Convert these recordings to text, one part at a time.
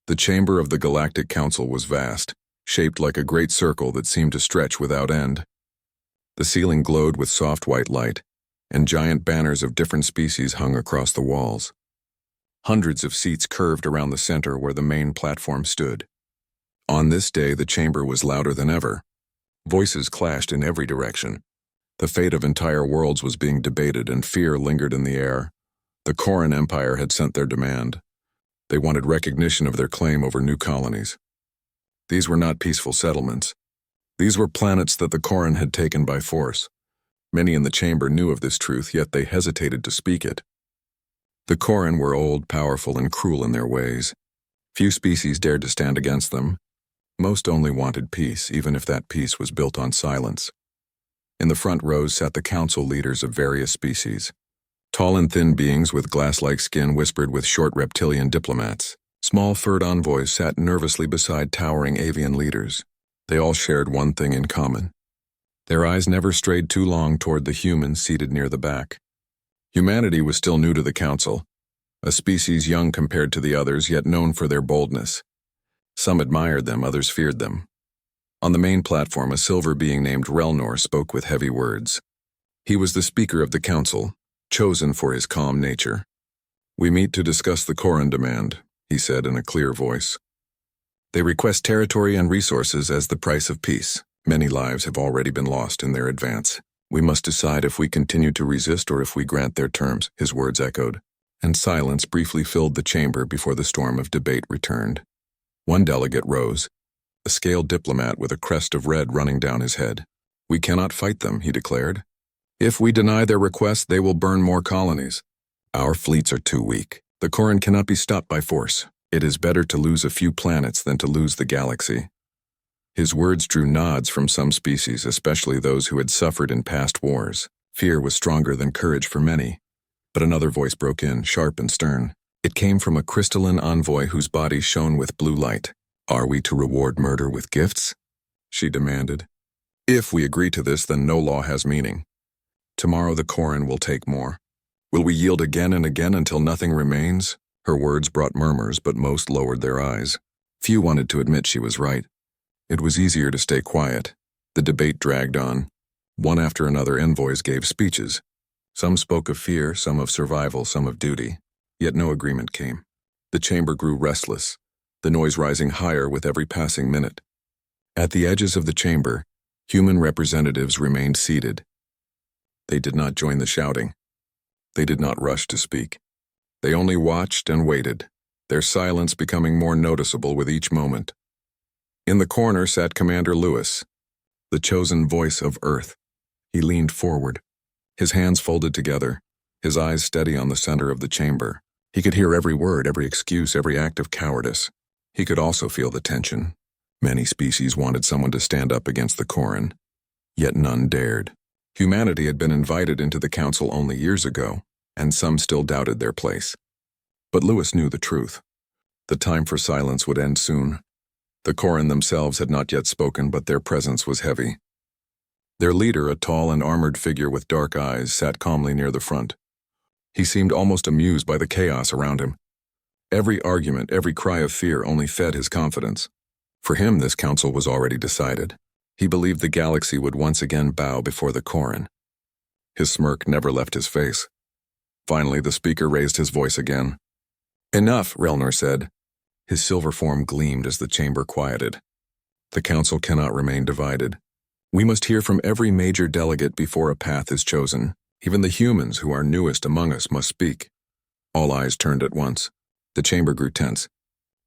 The chamber of the Galactic Council was vast, shaped like a great circle that seemed to stretch without end. The ceiling glowed with soft white light, and giant banners of different species hung across the walls. Hundreds of seats curved around the center where the main platform stood. On this day, the chamber was louder than ever. Voices clashed in every direction. The fate of entire worlds was being debated, and fear lingered in the air. The Corran Empire had sent their demand. They wanted recognition of their claim over new colonies. These were not peaceful settlements. These were planets that the Corran had taken by force. Many in the chamber knew of this truth, yet they hesitated to speak it. The Corran were old, powerful, and cruel in their ways. Few species dared to stand against them. Most only wanted peace, even if that peace was built on silence. In the front rows sat the council leaders of various species. Tall and thin beings with glass-like skin whispered with short reptilian diplomats. Small furred envoys sat nervously beside towering avian leaders. They all shared one thing in common. Their eyes never strayed too long toward the humans seated near the back. Humanity was still new to the council, a species young compared to the others, yet known for their boldness. Some admired them, others feared them. On the main platform, a silver being named Relnor spoke with heavy words. He was the speaker of the council, chosen for his calm nature. "We meet to discuss the Corran demand," he said in a clear voice. "They request territory and resources as the price of peace. Many lives have already been lost in their advance. We must decide if we continue to resist or if we grant their terms," his words echoed, and silence briefly filled the chamber before the storm of debate returned. One delegate rose, a scaled diplomat with a crest of red running down his head. "We cannot fight them," he declared. "If we deny their request, they will burn more colonies. Our fleets are too weak. The Corran cannot be stopped by force. It is better to lose a few planets than to lose the galaxy." His words drew nods from some species, especially those who had suffered in past wars. Fear was stronger than courage for many. But another voice broke in, sharp and stern. It came from a crystalline envoy whose body shone with blue light. "Are we to reward murder with gifts?" she demanded. "If we agree to this, then no law has meaning. Tomorrow the Corran will take more. Will we yield again and again until nothing remains?" Her words brought murmurs, but most lowered their eyes. Few wanted to admit she was right. It was easier to stay quiet. The debate dragged on. One after another, envoys gave speeches. Some spoke of fear, some of survival, some of duty. Yet no agreement came. The chamber grew restless, the noise rising higher with every passing minute. At the edges of the chamber, human representatives remained seated. They did not join the shouting. They did not rush to speak. They only watched and waited, their silence becoming more noticeable with each moment. In the corner sat Commander Lewis, the chosen voice of Earth. He leaned forward, his hands folded together, his eyes steady on the center of the chamber. He could hear every word, every excuse, every act of cowardice. He could also feel the tension. Many species wanted someone to stand up against the Corran, yet none dared. Humanity had been invited into the council only years ago, and some still doubted their place. But Lewis knew the truth. The time for silence would end soon. The Corran themselves had not yet spoken, but their presence was heavy. Their leader, a tall and armored figure with dark eyes, sat calmly near the front. He seemed almost amused by the chaos around him. Every argument, every cry of fear only fed his confidence. For him, this council was already decided. He believed the galaxy would once again bow before the Corran. His smirk never left his face. Finally, the speaker raised his voice again. "Enough," Relnor said. His silver form gleamed as the chamber quieted. "The council cannot remain divided. We must hear from every major delegate before a path is chosen. Even the humans who are newest among us must speak." All eyes turned at once. The chamber grew tense.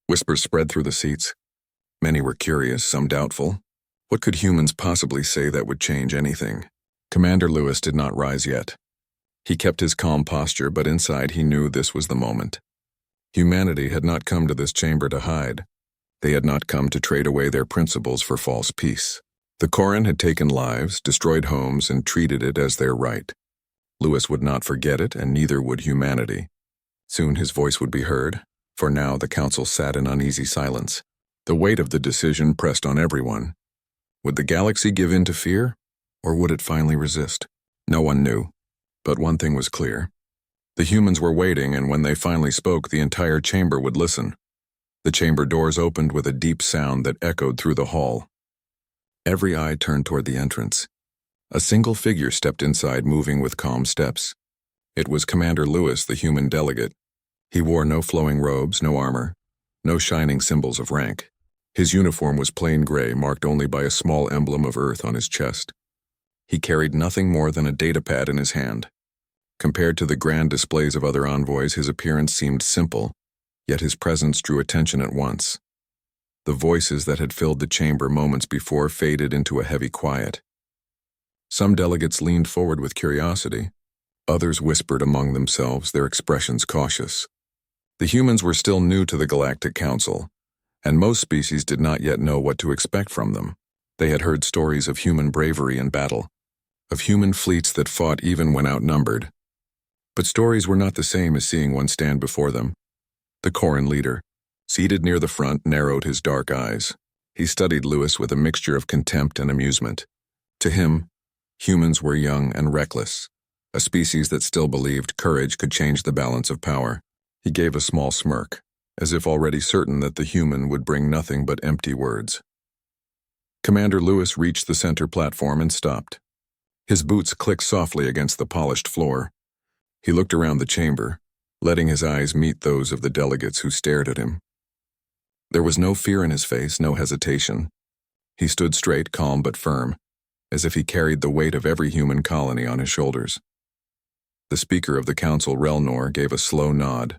Whispers spread through the seats. Many were curious, some doubtful. What could humans possibly say that would change anything? Commander Lewis did not rise yet. He kept his calm posture, but inside he knew this was the moment. Humanity had not come to this chamber to hide. They had not come to trade away their principles for false peace. The Corran had taken lives, destroyed homes, and treated it as their right. Lewis would not forget it, and neither would humanity. Soon his voice would be heard. For now, the council sat in uneasy silence. The weight of the decision pressed on everyone. Would the galaxy give in to fear, or would it finally resist? No one knew. But one thing was clear. The humans were waiting, and when they finally spoke, the entire chamber would listen. The chamber doors opened with a deep sound that echoed through the hall. Every eye turned toward the entrance. A single figure stepped inside, moving with calm steps. It was Commander Lewis, the human delegate. He wore no flowing robes, no armor, no shining symbols of rank. His uniform was plain gray, marked only by a small emblem of Earth on his chest. He carried nothing more than a datapad in his hand. Compared to the grand displays of other envoys, his appearance seemed simple, yet his presence drew attention at once. The voices that had filled the chamber moments before faded into a heavy quiet. Some delegates leaned forward with curiosity. Others whispered among themselves, their expressions cautious. The humans were still new to the Galactic Council, and most species did not yet know what to expect from them. They had heard stories of human bravery in battle, of human fleets that fought even when outnumbered. But stories were not the same as seeing one stand before them. The Corran leader, seated near the front, narrowed his dark eyes. He studied Lewis with a mixture of contempt and amusement. To him, humans were young and reckless, a species that still believed courage could change the balance of power. He gave a small smirk, as if already certain that the human would bring nothing but empty words. Commander Lewis reached the center platform and stopped. His boots clicked softly against the polished floor. He looked around the chamber, letting his eyes meet those of the delegates who stared at him. There was no fear in his face, no hesitation. He stood straight, calm but firm, as if he carried the weight of every human colony on his shoulders. The Speaker of the Council, Relnor, gave a slow nod.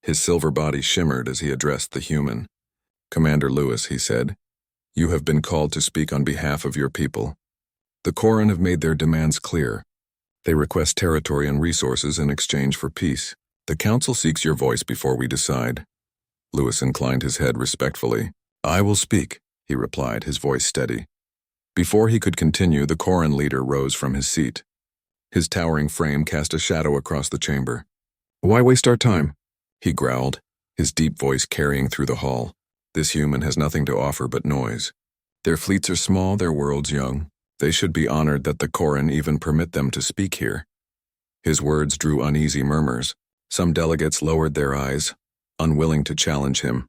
His silver body shimmered as he addressed the human. "Commander Lewis," he said, "you have been called to speak on behalf of your people. The Corran have made their demands clear. They request territory and resources in exchange for peace. The Council seeks your voice before we decide." Lewis inclined his head respectfully. "I will speak," he replied, his voice steady. Before he could continue, the Corran leader rose from his seat. His towering frame cast a shadow across the chamber. "Why waste our time?" he growled, his deep voice carrying through the hall. "This human has nothing to offer but noise. Their fleets are small, their worlds young. They should be honored that the Corran even permit them to speak here." His words drew uneasy murmurs. Some delegates lowered their eyes, unwilling to challenge him.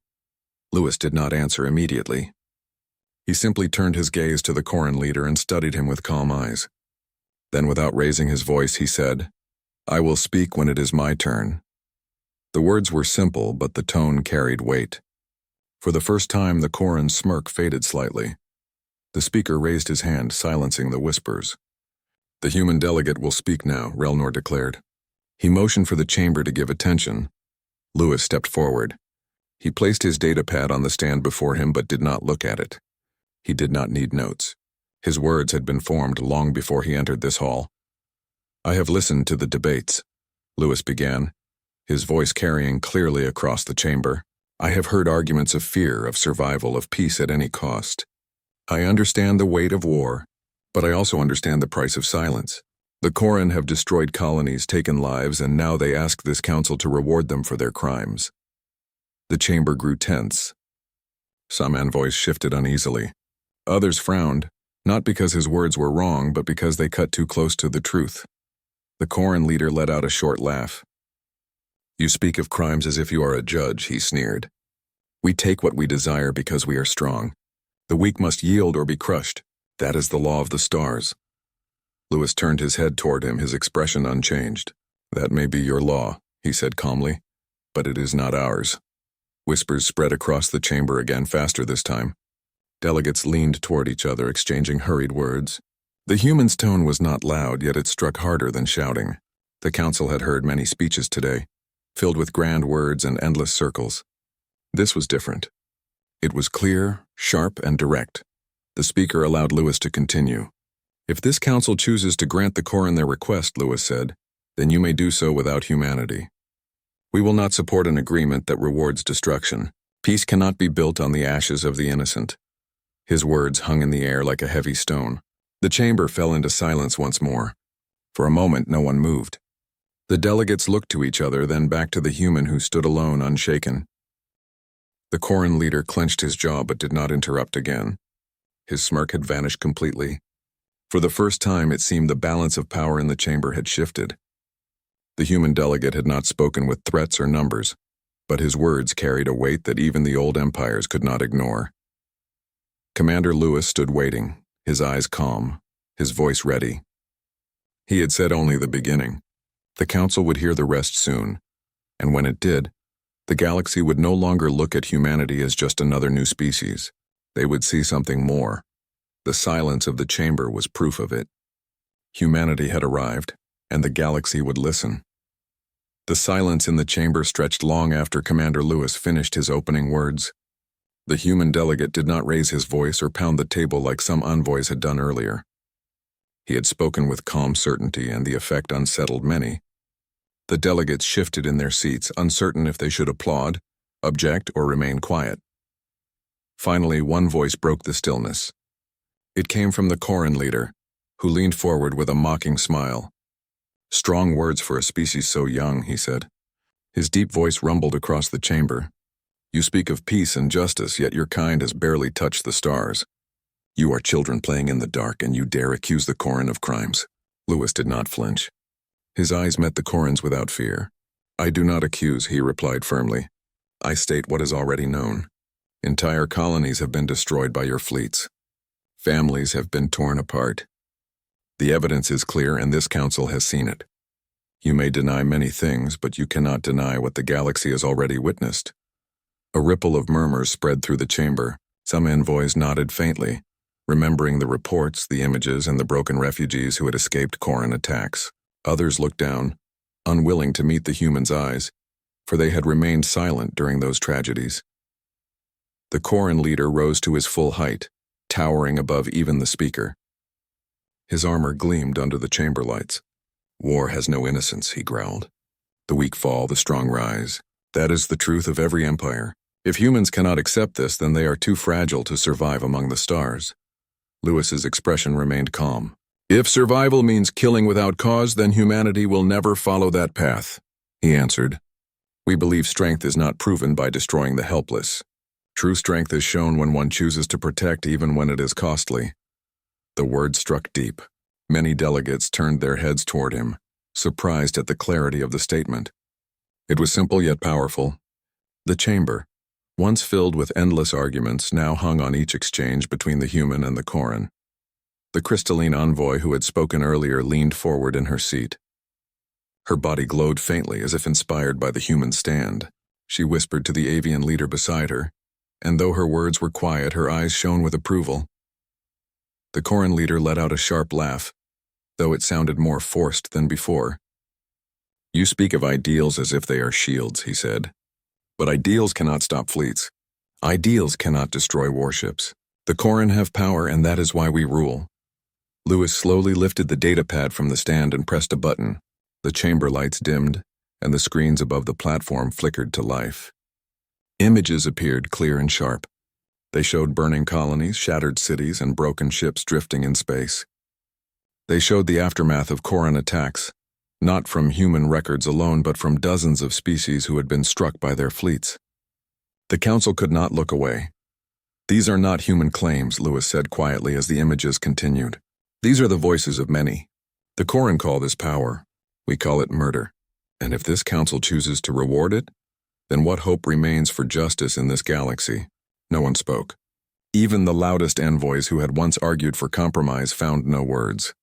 Lewis did not answer immediately. He simply turned his gaze to the Corran leader and studied him with calm eyes. Then, without raising his voice, he said, "I will speak when it is my turn." The words were simple, but the tone carried weight. For the first time, the Corran's smirk faded slightly. The speaker raised his hand, silencing the whispers. "The human delegate will speak now," Relnor declared. He motioned for the chamber to give attention. Lewis stepped forward. He placed his datapad on the stand before him but did not look at it. He did not need notes. His words had been formed long before he entered this hall. "I have listened to the debates," Lewis began, his voice carrying clearly across the chamber. "I have heard arguments of fear, of survival, of peace at any cost. I understand the weight of war, but I also understand the price of silence. The Corran have destroyed colonies, taken lives, and now they ask this council to reward them for their crimes." The chamber grew tense. Some envoys shifted uneasily. Others frowned, not because his words were wrong, but because they cut too close to the truth. The Corran leader let out a short laugh. "You speak of crimes as if you are a judge," he sneered. "We take what we desire because we are strong. The weak must yield or be crushed. That is the law of the stars." Lewis turned his head toward him, his expression unchanged. "That may be your law," he said calmly, "but it is not ours." Whispers spread across the chamber again, faster this time. Delegates leaned toward each other, exchanging hurried words. The human's tone was not loud, yet it struck harder than shouting. The council had heard many speeches today, filled with grand words and endless circles. This was different. It was clear, sharp, and direct. The speaker allowed Lewis to continue. "If this council chooses to grant the Corran their request," Lewis said, "then you may do so without humanity. We will not support an agreement that rewards destruction. Peace cannot be built on the ashes of the innocent." His words hung in the air like a heavy stone. The chamber fell into silence once more. For a moment, no one moved. The delegates looked to each other, then back to the human who stood alone, unshaken. The Corran leader clenched his jaw but did not interrupt again. His smirk had vanished completely. For the first time, it seemed the balance of power in the chamber had shifted. The human delegate had not spoken with threats or numbers. but his words carried a weight that even the old empires could not ignore. Commander Lewis stood waiting, his eyes calm, his voice ready. He had said only the beginning. The council would hear the rest soon, and when it did, the galaxy would no longer look at humanity as just another new species. They would see something more. The silence of the chamber was proof of it. Humanity had arrived, and the galaxy would listen. The silence in the chamber stretched long after Commander Lewis finished his opening words. The human delegate did not raise his voice or pound the table like some envoys had done earlier. He had spoken with calm certainty, and the effect unsettled many. The delegates shifted in their seats, uncertain if they should applaud, object, or remain quiet. Finally, one voice broke the stillness. It came from the Corran leader, who leaned forward with a mocking smile. "Strong words for a species so young," he said. His deep voice rumbled across the chamber. "You speak of peace and justice, yet your kind has barely touched the stars. You are children playing in the dark, and you dare accuse the Corran of crimes." Lewis did not flinch. His eyes met the Corran's without fear. "I do not accuse," he replied firmly. "I state what is already known. Entire colonies have been destroyed by your fleets. Families have been torn apart. The evidence is clear, and this council has seen it. You may deny many things, but you cannot deny what the galaxy has already witnessed." A ripple of murmurs spread through the chamber. Some envoys nodded faintly, remembering the reports, the images, and the broken refugees who had escaped Corran attacks. Others looked down, unwilling to meet the humans' eyes, for they had remained silent during those tragedies. The Corran leader rose to his full height, towering above even the speaker. His armor gleamed under the chamber lights. "War has no innocence," he growled. "The weak fall, the strong rise. That is the truth of every empire. If humans cannot accept this, then they are too fragile to survive among the stars." Lewis's expression remained calm. "If survival means killing without cause, then humanity will never follow that path," he answered. "We believe strength is not proven by destroying the helpless. True strength is shown when one chooses to protect even when it is costly." The word struck deep. Many delegates turned their heads toward him, surprised at the clarity of the statement. It was simple yet powerful. The chamber, once filled with endless arguments, now hung on each exchange between the human and the Corran. The crystalline envoy who had spoken earlier leaned forward in her seat. Her body glowed faintly as if inspired by the human stand. She whispered to the avian leader beside her, and though her words were quiet, her eyes shone with approval. The Corran leader let out a sharp laugh, though it sounded more forced than before. "You speak of ideals as if they are shields," he said. "But ideals cannot stop fleets. Ideals cannot destroy warships. The Corran have power, and that is why we rule." Lewis slowly lifted the datapad from the stand and pressed a button. The chamber lights dimmed, and the screens above the platform flickered to life. Images appeared clear and sharp. They showed burning colonies, shattered cities, and broken ships drifting in space. They showed the aftermath of Corran attacks, not from human records alone, but from dozens of species who had been struck by their fleets. The council could not look away. "These are not human claims," Lewis said quietly as the images continued. "These are the voices of many. The Corran call this power. We call it murder. And if this council chooses to reward it, then what hope remains for justice in this galaxy?" No one spoke. Even the loudest envoys who had once argued for compromise found no words.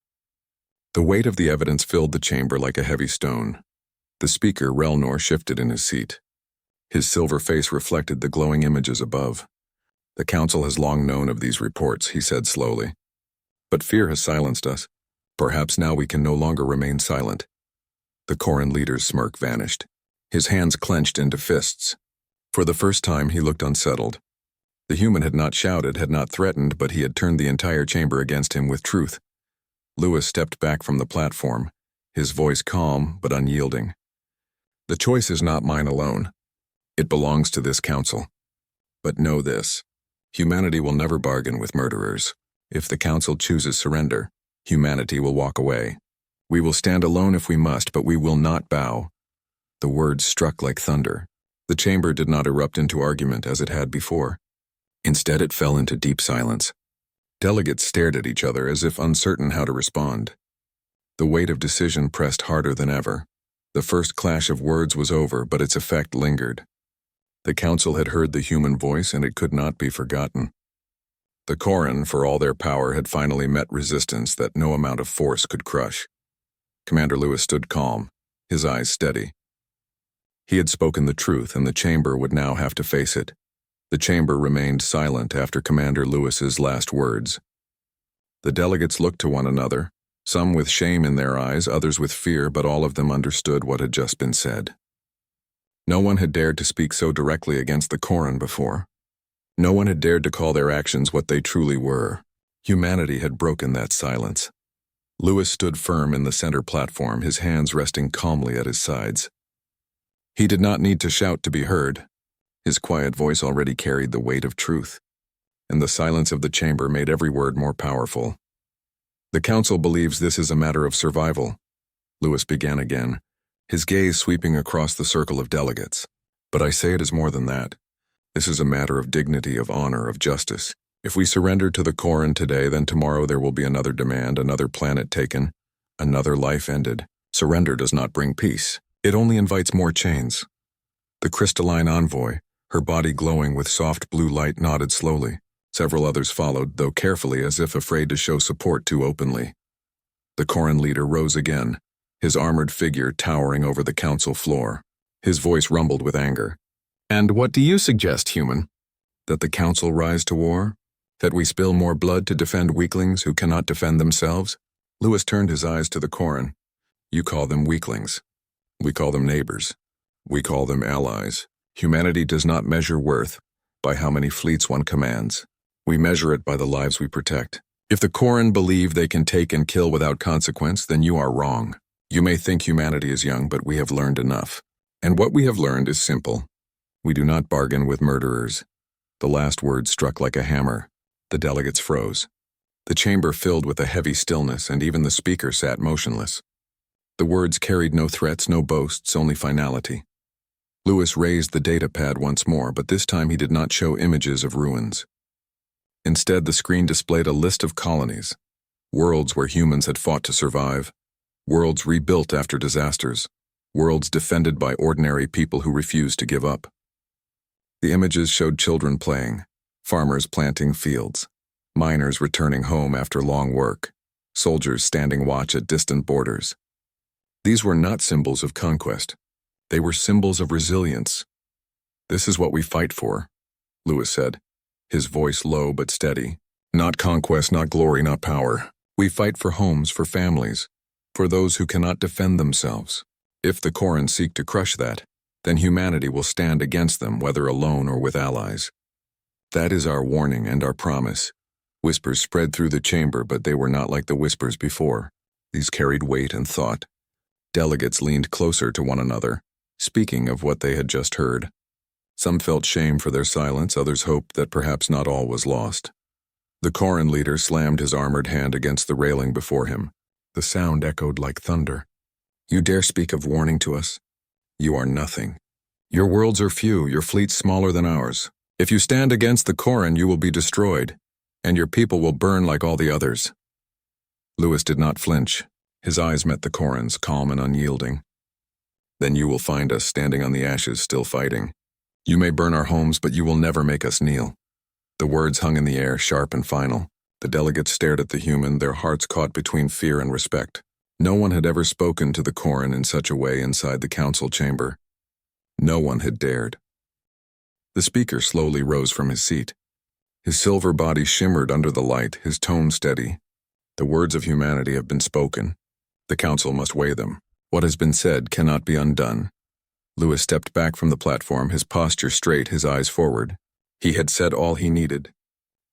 The weight of the evidence filled the chamber like a heavy stone. The speaker, Relnor, shifted in his seat. His silver face reflected the glowing images above. "The council has long known of these reports," he said slowly. "But fear has silenced us. Perhaps now we can no longer remain silent." The Corran leader's smirk vanished. His hands clenched into fists. For the first time, he looked unsettled. The human had not shouted, had not threatened, but he had turned the entire chamber against him with truth. Lewis stepped back from the platform, his voice calm but unyielding. "The choice is not mine alone. It belongs to this council. But know this, humanity will never bargain with murderers. If the council chooses surrender, humanity will walk away. We will stand alone if we must, but we will not bow." The words struck like thunder. The chamber did not erupt into argument as it had before. Instead, it fell into deep silence. Delegates stared at each other as if uncertain how to respond. The weight of decision pressed harder than ever. The first clash of words was over, but its effect lingered. The council had heard the human voice, and it could not be forgotten. The Koran, for all their power, had finally met resistance that no amount of force could crush. Commander Lewis stood calm, his eyes steady. He had spoken the truth, and the chamber would now have to face it. The chamber remained silent after Commander Lewis's last words. The delegates looked to one another, some with shame in their eyes, others with fear, but all of them understood what had just been said. No one had dared to speak so directly against the Koran before. No one had dared to call their actions what they truly were. Humanity had broken that silence. Lewis stood firm in the center platform, his hands resting calmly at his sides. He did not need to shout to be heard. His quiet voice already carried the weight of truth, and the silence of the chamber made every word more powerful. The council believes this is a matter of survival. Lewis began again, his gaze sweeping across the circle of delegates. But I say it is more than that. This is a matter of dignity, of honor, of justice. If we surrender to the Koran today, then tomorrow there will be another demand, another planet taken, another life ended. Surrender does not bring peace. It only invites more chains. The crystalline envoy, her body glowing with soft blue light, nodded slowly. Several others followed, though carefully, as if afraid to show support too openly. The Koran leader rose again, his armored figure towering over the council floor. His voice rumbled with anger. "And what do you suggest, human? That the council rise to war? That we spill more blood to defend weaklings who cannot defend themselves?" Lewis turned his eyes to the Koran. "You call them weaklings. We call them neighbors. We call them allies. Humanity does not measure worth by how many fleets one commands. We measure it by the lives we protect. If the Koran believe they can take and kill without consequence, then you are wrong. You may think humanity is young, but we have learned enough. And what we have learned is simple. We do not bargain with murderers." The last word struck like a hammer. The delegates froze. The chamber filled with a heavy stillness, and even the speaker sat motionless. The words carried no threats, no boasts, only finality. Lewis raised the data pad once more, but this time he did not show images of ruins. Instead, the screen displayed a list of colonies, worlds where humans had fought to survive, worlds rebuilt after disasters, worlds defended by ordinary people who refused to give up. The images showed children playing, farmers planting fields, miners returning home after long work, soldiers standing watch at distant borders. These were not symbols of conquest. They were symbols of resilience. "This is what we fight for," Lewis said, his voice low but steady. "Not conquest, not glory, not power. We fight for homes, for families, for those who cannot defend themselves. If the Koran seek to crush that, then humanity will stand against them, whether alone or with allies. That is our warning and our promise." Whispers spread through the chamber, but they were not like the whispers before. These carried weight and thought. Delegates leaned closer to one another, speaking of what they had just heard. Some felt shame for their silence, others hoped that perhaps not all was lost. The Koran leader slammed his armored hand against the railing before him. The sound echoed like thunder. "You dare speak of warning to us? You are nothing. Your worlds are few, your fleets smaller than ours. If you stand against the Koran, you will be destroyed, and your people will burn like all the others." Lewis did not flinch. His eyes met the Koran's, calm and unyielding. "Then you will find us standing on the ashes, still fighting. You may burn our homes, but you will never make us kneel." The words hung in the air, sharp and final. The delegates stared at the human, their hearts caught between fear and respect. No one had ever spoken to the Koran in such a way inside the council chamber. No one had dared. The speaker slowly rose from his seat. His silver body shimmered under the light, his tone steady. "The words of humanity have been spoken. The council must weigh them. What has been said cannot be undone." Lewis stepped back from the platform, his posture straight, his eyes forward. He had said all he needed.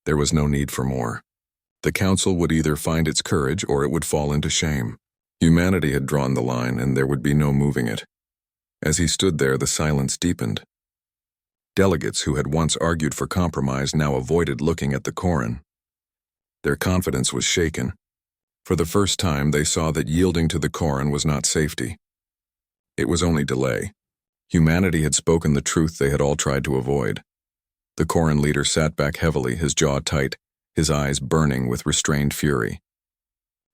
There was no need for more. The council would either find its courage or it would fall into shame. Humanity had drawn the line, and there would be no moving it. As he stood there, the silence deepened. Delegates who had once argued for compromise now avoided looking at the Koran. Their confidence was shaken. For the first time, they saw that yielding to the Koran was not safety. It was only delay. Humanity had spoken the truth they had all tried to avoid. The Koran leader sat back heavily, his jaw tight, his eyes burning with restrained fury.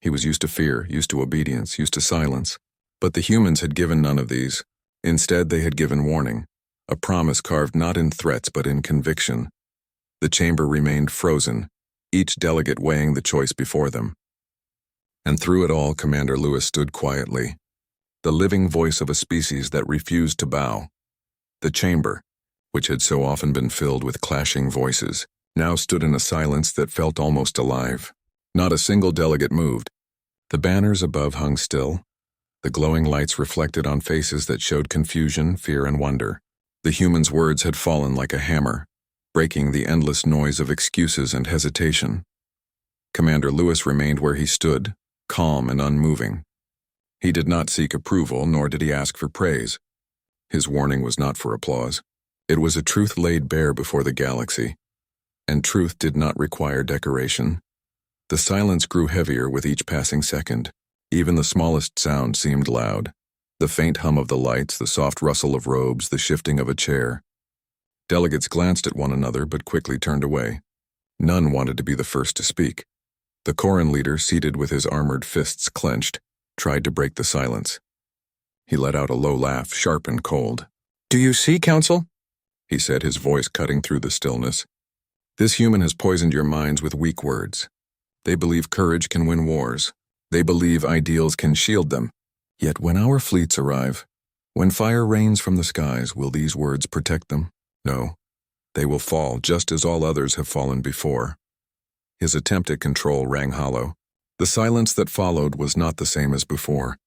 He was used to fear, used to obedience, used to silence. But the humans had given none of these. Instead, they had given warning. a promise carved not in threats but in conviction. The chamber remained frozen, each delegate weighing the choice before them. And through it all, Commander Lewis stood quietly, the living voice of a species that refused to bow. The chamber, which had so often been filled with clashing voices, now stood in a silence that felt almost alive. Not a single delegate moved. The banners above hung still, the glowing lights reflected on faces that showed confusion, fear, and wonder. The human's words had fallen like a hammer, breaking the endless noise of excuses and hesitation. Commander Lewis remained where he stood, calm and unmoving. He did not seek approval, nor did he ask for praise. His warning was not for applause. It was a truth laid bare before the galaxy, and truth did not require decoration. The silence grew heavier with each passing second. Even the smallest sound seemed loud. The faint hum of the lights, the soft rustle of robes, the shifting of a chair. Delegates glanced at one another but quickly turned away. None wanted to be the first to speak. The Corran leader, seated with his armored fists clenched, tried to break the silence. He let out a low laugh, sharp and cold. "Do you see, Council?" he said, his voice cutting through the stillness. "This human has poisoned your minds with weak words. They believe courage can win wars. They believe ideals can shield them. Yet when our fleets arrive, when fire rains from the skies, will these words protect them? No. They will fall just as all others have fallen before." His attempt at control rang hollow. The silence that followed was not the same as before.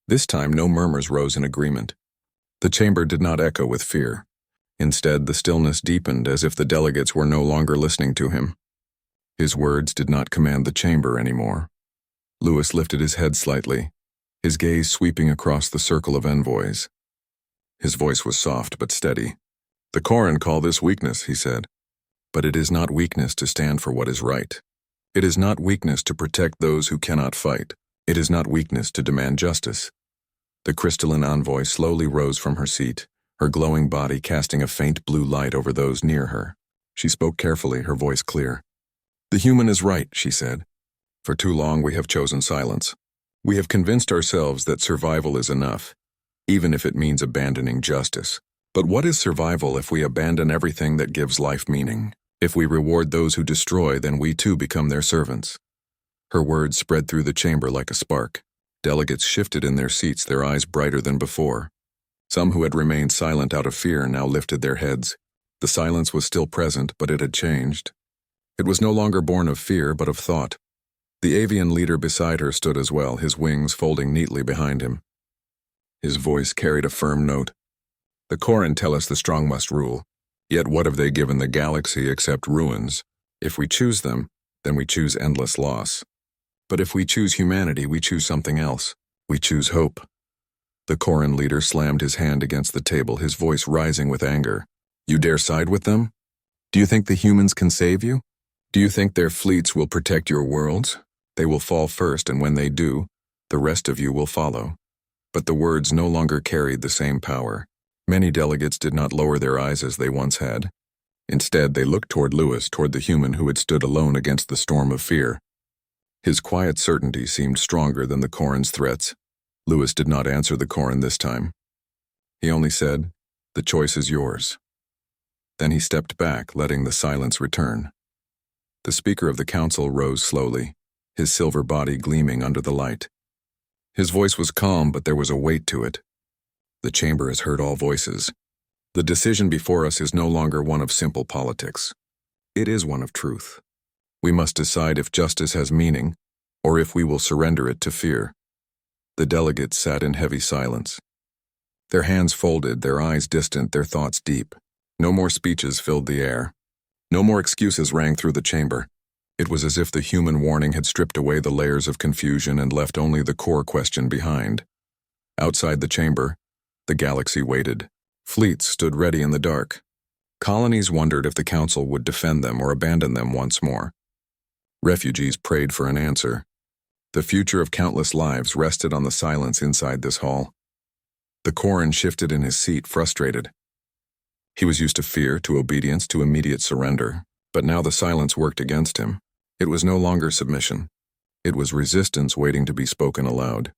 This time no murmurs rose in agreement. The chamber did not echo with fear. Instead, the stillness deepened as if the delegates were no longer listening to him. His words did not command the chamber anymore. Lewis lifted his head slightly, his gaze sweeping across the circle of envoys. His voice was soft but steady. "The Corran call this weakness," he said. "But it is not weakness to stand for what is right. It is not weakness to protect those who cannot fight. It is not weakness to demand justice." The crystalline envoy slowly rose from her seat, her glowing body casting a faint blue light over those near her. She spoke carefully, her voice clear. "The human is right," she said. "For too long we have chosen silence. We have convinced ourselves that survival is enough, even if it means abandoning justice. But what is survival if we abandon everything that gives life meaning? If we reward those who destroy, then we too become their servants." Her words spread through the chamber like a spark. Delegates shifted in their seats, their eyes brighter than before. Some who had remained silent out of fear now lifted their heads. The silence was still present, but it had changed. It was no longer born of fear, but of thought. The avian leader beside her stood as well, his wings folding neatly behind him. His voice carried a firm note. "The Corran tell us the strong must rule. Yet what have they given the galaxy except ruins? If we choose them, then we choose endless loss. But if we choose humanity, we choose something else. We choose hope." The Corran leader slammed his hand against the table, his voice rising with anger. "You dare side with them? Do you think the humans can save you? Do you think their fleets will protect your worlds? They will fall first, and when they do, the rest of you will follow." But the words no longer carried the same power. Many delegates did not lower their eyes as they once had. Instead, they looked toward Lewis, toward the human who had stood alone against the storm of fear. His quiet certainty seemed stronger than the Corran's threats. Lewis did not answer the Corran this time. He only said, "The choice is yours." Then he stepped back, letting the silence return. The Speaker of the Council rose slowly, his silver body gleaming under the light. His voice was calm, but there was a weight to it. "The chamber has heard all voices. The decision before us is no longer one of simple politics. It is one of truth. We must decide if justice has meaning, or if we will surrender it to fear." The delegates sat in heavy silence. Their hands folded, their eyes distant, their thoughts deep. No more speeches filled the air. No more excuses rang through the chamber. It was as if the human warning had stripped away the layers of confusion and left only the core question behind. Outside the chamber, the galaxy waited. Fleets stood ready in the dark. Colonies wondered if the Council would defend them or abandon them once more. Refugees prayed for an answer. The future of countless lives rested on the silence inside this hall. The Corran shifted in his seat, frustrated. He was used to fear, to obedience, to immediate surrender, but now the silence worked against him. It was no longer submission. It was resistance waiting to be spoken aloud.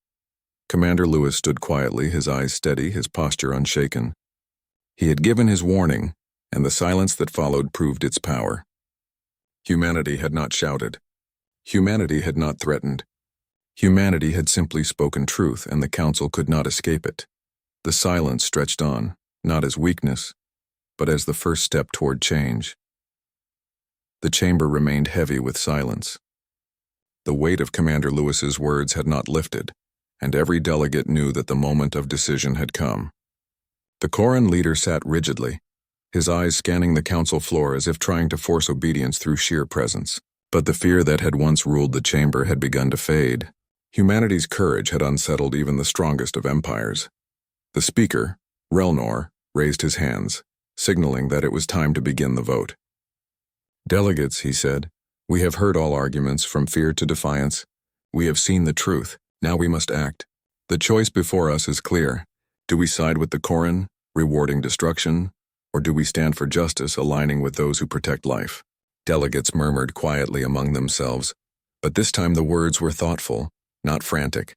Commander Lewis stood quietly, his eyes steady, his posture unshaken. He had given his warning, and the silence that followed proved its power. Humanity had not shouted. Humanity had not threatened. Humanity had simply spoken truth, and the council could not escape it. The silence stretched on, not as weakness, but as the first step toward change. The chamber remained heavy with silence. The weight of Commander Lewis's words had not lifted, and every delegate knew that the moment of decision had come. The Corran leader sat rigidly, his eyes scanning the council floor as if trying to force obedience through sheer presence. But the fear that had once ruled the chamber had begun to fade. Humanity's courage had unsettled even the strongest of empires. The speaker, Relnor, raised his hands, signaling that it was time to begin the vote. "Delegates," he said, "we have heard all arguments from fear to defiance. We have seen the truth. Now we must act. The choice before us is clear. Do we side with the Corran, rewarding destruction, or do we stand for justice, aligning with those who protect life?" Delegates murmured quietly among themselves, but this time the words were thoughtful, not frantic.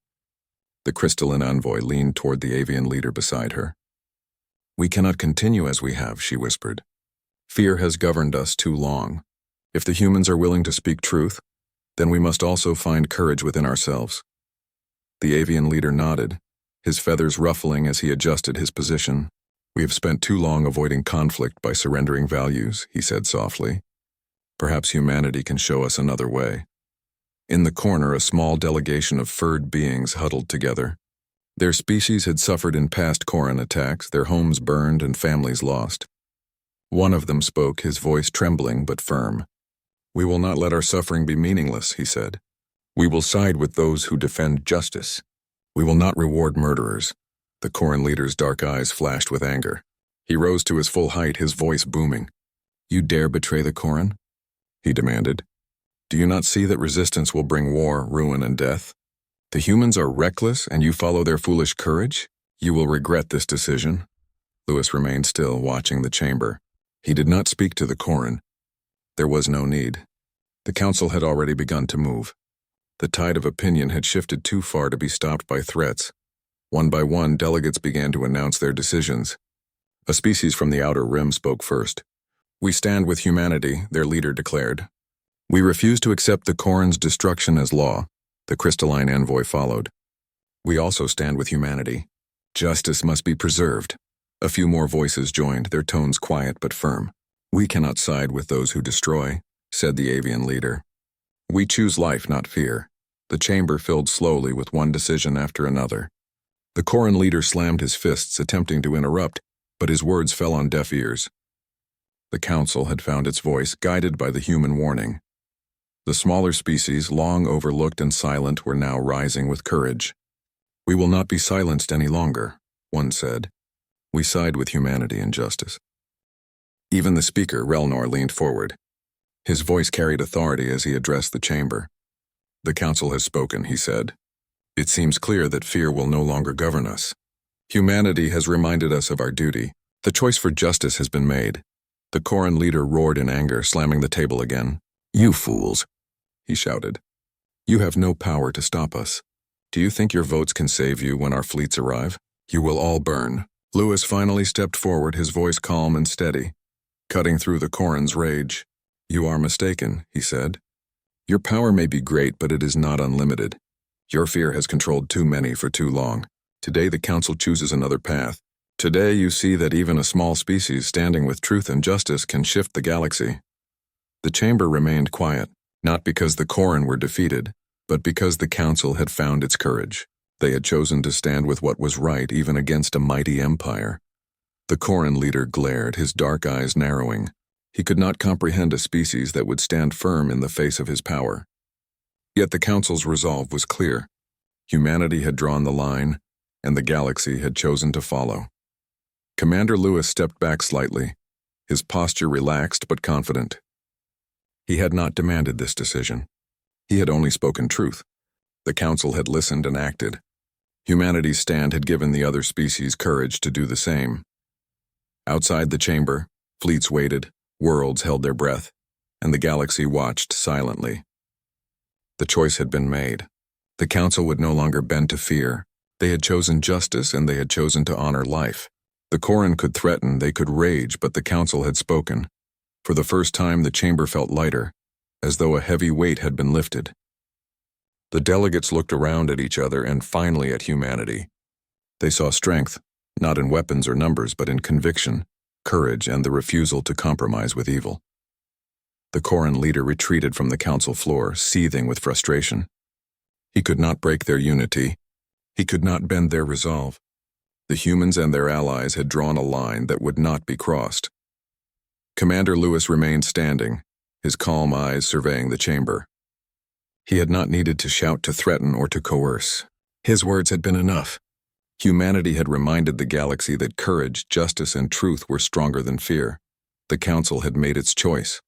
The crystalline envoy leaned toward the avian leader beside her. "We cannot continue as we have," she whispered. "Fear has governed us too long. If the humans are willing to speak truth, then we must also find courage within ourselves." The avian leader nodded, his feathers ruffling as he adjusted his position. "We have spent too long avoiding conflict by surrendering values," he said softly. "Perhaps humanity can show us another way." In the corner, a small delegation of furred beings huddled together. Their species had suffered in past Corran attacks, their homes burned and families lost. One of them spoke, his voice trembling but firm. "We will not let our suffering be meaningless," he said. "We will side with those who defend justice. We will not reward murderers." The Corran leader's dark eyes flashed with anger. He rose to his full height, his voice booming. "You dare betray the Corran?" he demanded. "Do you not see that resistance will bring war, ruin, and death? The humans are reckless, and you follow their foolish courage? You will regret this decision." Lewis remained still, watching the chamber. He did not speak to the Corran. There was no need. The council had already begun to move. The tide of opinion had shifted too far to be stopped by threats. One by one, delegates began to announce their decisions. A species from the outer rim spoke first. "We stand with humanity," their leader declared. "We refuse to accept the Corran's destruction as law," the crystalline envoy followed. "We also stand with humanity. Justice must be preserved." A few more voices joined, their tones quiet but firm. "We cannot side with those who destroy," said the avian leader. "We choose life, not fear." The chamber filled slowly with one decision after another. The Corran leader slammed his fists, attempting to interrupt, but his words fell on deaf ears. The council had found its voice, guided by the human warning. The smaller species, long overlooked and silent, were now rising with courage. "We will not be silenced any longer," one said. "We side with humanity and justice." Even the speaker, Relnor, leaned forward. His voice carried authority as he addressed the chamber. "The council has spoken," he said. "It seems clear that fear will no longer govern us. Humanity has reminded us of our duty. The choice for justice has been made." The Corran leader roared in anger, slamming the table again. "You fools," he shouted. "You have no power to stop us. Do you think your votes can save you when our fleets arrive? You will all burn." Lewis finally stepped forward, his voice calm and steady, cutting through the Corran's rage. "You are mistaken," he said. "Your power may be great, but it is not unlimited. Your fear has controlled too many for too long. Today the council chooses another path. Today you see that even a small species standing with truth and justice can shift the galaxy." The chamber remained quiet, not because the Corran were defeated, but because the council had found its courage. They had chosen to stand with what was right, even against a mighty empire. The Corran leader glared, his dark eyes narrowing. He could not comprehend a species that would stand firm in the face of his power. Yet the council's resolve was clear. Humanity had drawn the line, and the galaxy had chosen to follow. Commander Lewis stepped back slightly, his posture relaxed but confident. He had not demanded this decision. He had only spoken truth. The council had listened and acted. Humanity's stand had given the other species courage to do the same. Outside the chamber, fleets waited, worlds held their breath, and the galaxy watched silently. The choice had been made. The council would no longer bend to fear. They had chosen justice, and they had chosen to honor life. The Koran could threaten, they could rage, but the council had spoken. For the first time, the chamber felt lighter, as though a heavy weight had been lifted. The delegates looked around at each other and finally at humanity. They saw strength, not in weapons or numbers, but in conviction, courage, and the refusal to compromise with evil. The Koran leader retreated from the council floor, seething with frustration. He could not break their unity. He could not bend their resolve. The humans and their allies had drawn a line that would not be crossed. Commander Lewis remained standing, his calm eyes surveying the chamber. He had not needed to shout, to threaten, or to coerce. His words had been enough. Humanity had reminded the galaxy that courage, justice, and truth were stronger than fear. The council had made its choice.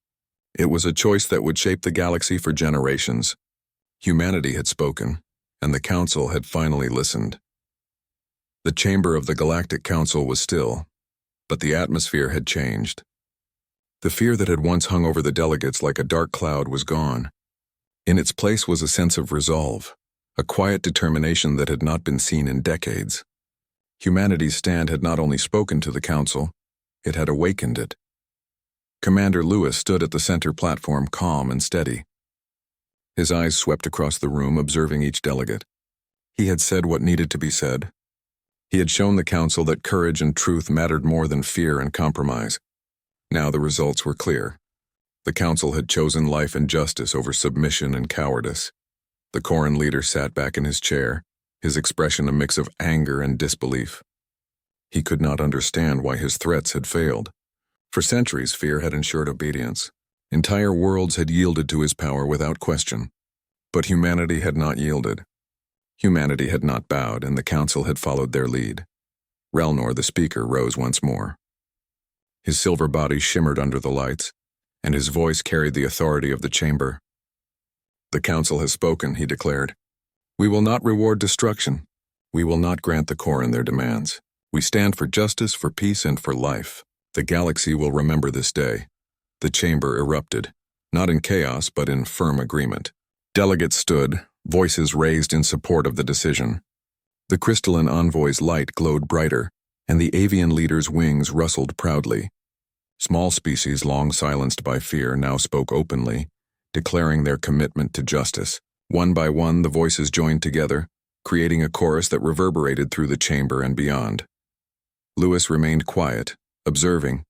It was a choice that would shape the galaxy for generations. Humanity had spoken, and the council had finally listened. The chamber of the Galactic Council was still, but the atmosphere had changed. The fear that had once hung over the delegates like a dark cloud was gone. In its place was a sense of resolve, a quiet determination that had not been seen in decades. Humanity's stand had not only spoken to the council, it had awakened it. Commander Lewis stood at the center platform, calm and steady. His eyes swept across the room, observing each delegate. He had said what needed to be said. He had shown the council that courage and truth mattered more than fear and compromise. Now the results were clear. The council had chosen life and justice over submission and cowardice. The Koran leader sat back in his chair, his expression a mix of anger and disbelief. He could not understand why his threats had failed. For centuries, fear had ensured obedience. Entire worlds had yielded to his power without question. But humanity had not yielded. Humanity had not bowed, and the council had followed their lead. Relnor, the speaker, rose once more. His silver body shimmered under the lights, and his voice carried the authority of the chamber. "The council has spoken," he declared. "We will not reward destruction. We will not grant the Koran their demands. We stand for justice, for peace, and for life. The galaxy will remember this day." The chamber erupted, not in chaos, but in firm agreement. Delegates stood, voices raised in support of the decision. The crystalline envoy's light glowed brighter, and the avian leader's wings rustled proudly. Small species, long silenced by fear, now spoke openly, declaring their commitment to justice. One by one, the voices joined together, creating a chorus that reverberated through the chamber and beyond. Lewis remained quiet, observing,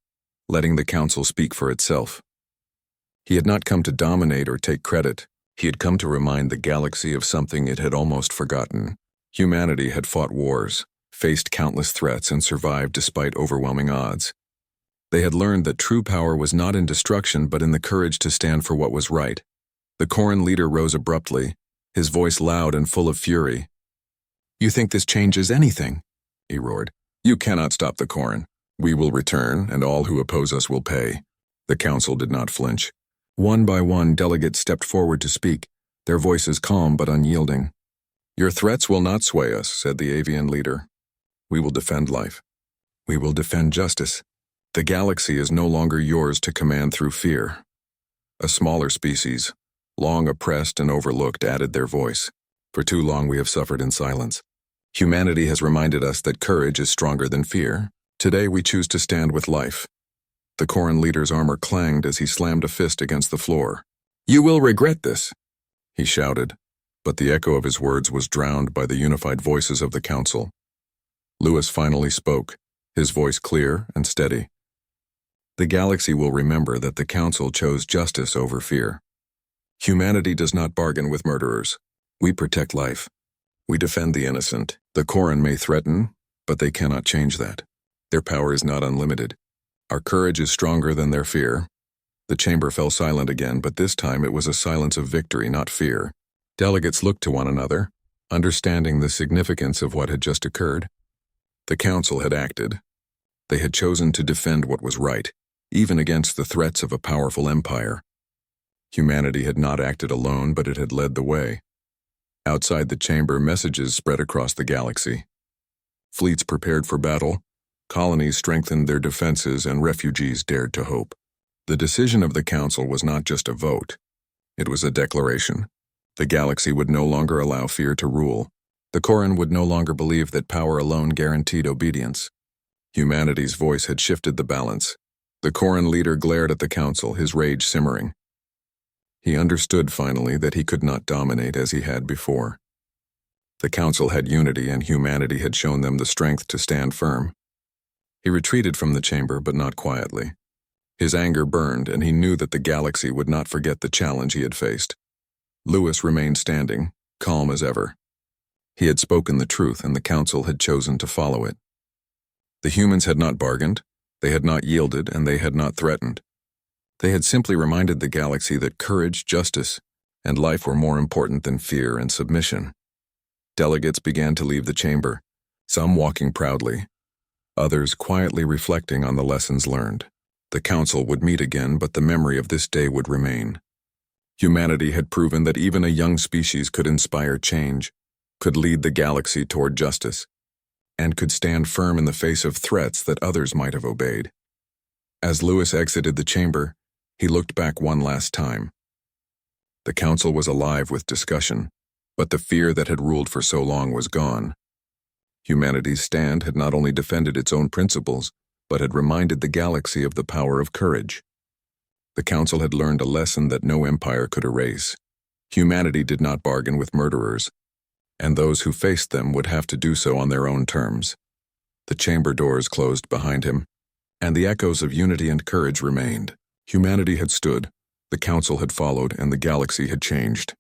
letting the council speak for itself. He had not come to dominate or take credit. He had come to remind the galaxy of something it had almost forgotten. Humanity had fought wars, faced countless threats, and survived despite overwhelming odds. They had learned that true power was not in destruction but in the courage to stand for what was right. The Koran leader rose abruptly, his voice loud and full of fury. "You think this changes anything?" he roared. "You cannot stop the Koran. We will return, and all who oppose us will pay." The council did not flinch. One by one, delegates stepped forward to speak, their voices calm but unyielding. "Your threats will not sway us," said the avian leader. "We will defend life. We will defend justice. The galaxy is no longer yours to command through fear." A smaller species, long oppressed and overlooked, added their voice. "For too long we have suffered in silence. Humanity has reminded us that courage is stronger than fear. Today we choose to stand with life." The Koran leader's armor clanged as he slammed a fist against the floor. "You will regret this," he shouted, but the echo of his words was drowned by the unified voices of the council. Lewis finally spoke, his voice clear and steady. "The galaxy will remember that the council chose justice over fear. Humanity does not bargain with murderers. We protect life. We defend the innocent. The Koran may threaten, but they cannot change that. Their power is not unlimited. Our courage is stronger than their fear." The chamber fell silent again, but this time it was a silence of victory, not fear. Delegates looked to one another, understanding the significance of what had just occurred. The council had acted. They had chosen to defend what was right, even against the threats of a powerful empire. Humanity had not acted alone, but it had led the way. Outside the chamber, messages spread across the galaxy. Fleets prepared for battle, colonies strengthened their defenses, and refugees dared to hope. The decision of the council was not just a vote. It was a declaration. The galaxy would no longer allow fear to rule. The Koran would no longer believe that power alone guaranteed obedience. Humanity's voice had shifted the balance. The Corran leader glared at the council, his rage simmering. He understood finally that he could not dominate as he had before. The council had unity, and humanity had shown them the strength to stand firm. He retreated from the chamber, but not quietly. His anger burned, and he knew that the galaxy would not forget the challenge he had faced. Lewis remained standing, calm as ever. He had spoken the truth, and the council had chosen to follow it. The humans had not bargained, they had not yielded, and they had not threatened. They had simply reminded the galaxy that courage, justice, and life were more important than fear and submission. Delegates began to leave the chamber, some walking proudly, others quietly reflecting on the lessons learned. The council would meet again, but the memory of this day would remain. Humanity had proven that even a young species could inspire change, could lead the galaxy toward justice, and could stand firm in the face of threats that others might have obeyed. As Lewis exited the chamber, he looked back one last time. The council was alive with discussion, but the fear that had ruled for so long was gone. Humanity's stand had not only defended its own principles, but had reminded the galaxy of the power of courage. The council had learned a lesson that no empire could erase. Humanity did not bargain with murderers, and those who faced them would have to do so on their own terms. The chamber doors closed behind him, and the echoes of unity and courage remained. Humanity had stood, the council had followed, and the galaxy had changed.